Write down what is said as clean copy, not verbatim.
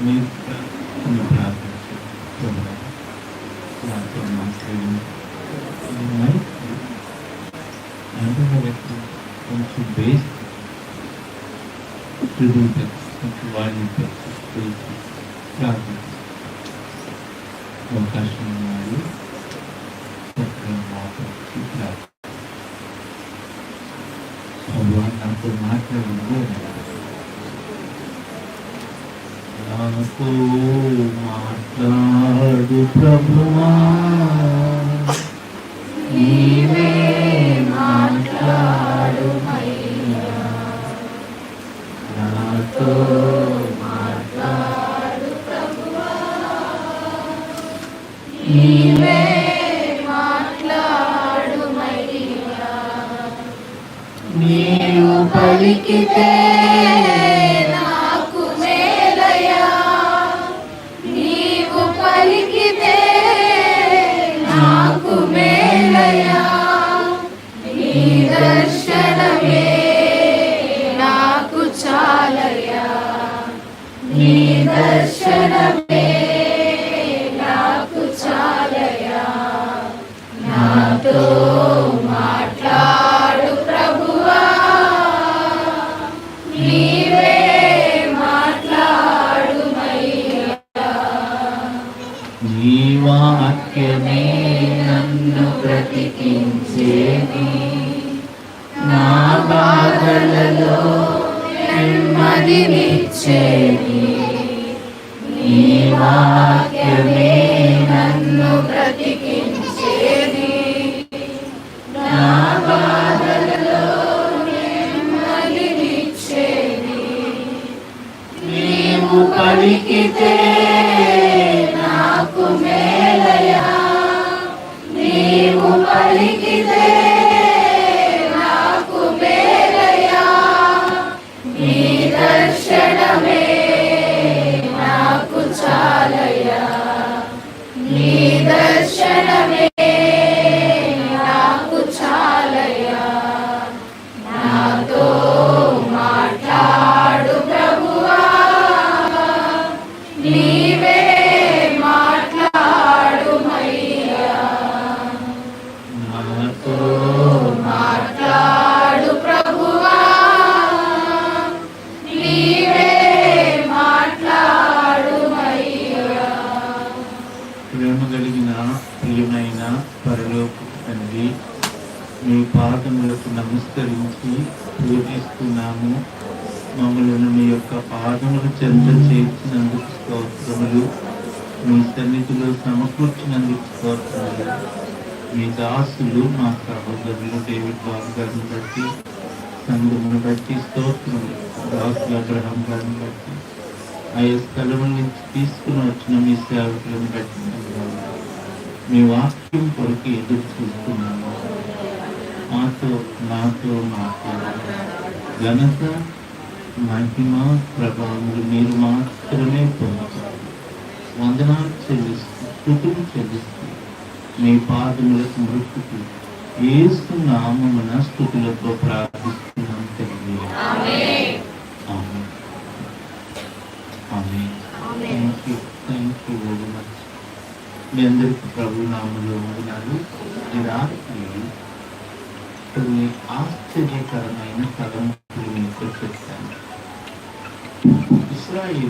మీరు కొన్ని ప్రార్థించారు నాతో మాట్లాడింది కొంచెం బేస్ కొంచెం వాళ్ళు ప్రార్థించారు అవకాశం ఉన్నాయి నాతో మాట్లాడింది నాతో మాట్లాడు ప్రభువా నీవే మాట్లాడు నాతో మాట్లాడు ప్రభువా నీవే మాట్లాడు నీవు పలికితే నాకు మేలయా నీవు పలికితే నాకు మేలయా నీ దర్శనమే నాకు చాలయా నీ దర్శనమే నాకు చాలయా నాతో మాట్లాడు ప్రభువా నీవే మాట్లాడుమయ్యా నీ వాక్యమే నన్ను బ్రతికించేది నా బాధలలో నెమ్మదినిచ్చేది నీ వాక్యమే నన్ను బ్రతికించేది నా బాధలలో నెమ్మదినిచ్చేది నీవు పలికితే నాకు మేలయా నీవు పలికితే నాకు మేలయా నీ దర్శనమే నాకు చాలయా నీ దర్శనమే నాకు చాలయా నాతో మాట్లాడు ప్రభువా నీవే మాట్లాడుమయ్యా నాతో మాట్లాడు ప్రభువా నీవే మాట్లాడుమయ్యా ప్రేమ కలిగిన ప్రియమైన పరలోకపు తండ్రి మీ పాదములకు నమస్కరించి పూజిస్తున్నాము మమ్మలను మీ యొక్క పాదములు చెంత చేర్చినందుకు స్తోత్రములు మీ సన్నిధిలో సమకూర్చినందుకు స్తోత్రములు మీ దాసులు మా సహోదరులు డేవిడ్ బాబు గారిని బట్టి సంఘమును బట్టి స్తోత్రములు దాసుల అబ్రహం గారిని బట్టి ఆయా స్థలం నుంచి తీసుకుని వచ్చిన మీ సేవకులను బట్టి మీ వాక్యం కొరకు ఎదురు చూస్తున్నాము నాతో ఘనత మహిమ ప్రభావములు మీరు మాత్రమే పొందుతారు వందనాలు చెల్లిస్తూ స్తుతులు చెల్లిస్తూ మీ పాదములకు మృతుకు యేసు నామమున స్తుతులతో ప్రార్థిస్తున్నాం తండ్రి amen amen thank you very much మీ అందరికీ ప్రభు నామములో వందనాలు ఈ రాత్రి కొన్ని ఆశ్చర్యకరమైన తలంపులు మీకు చెప్తాను. ఇశ్రాయేలు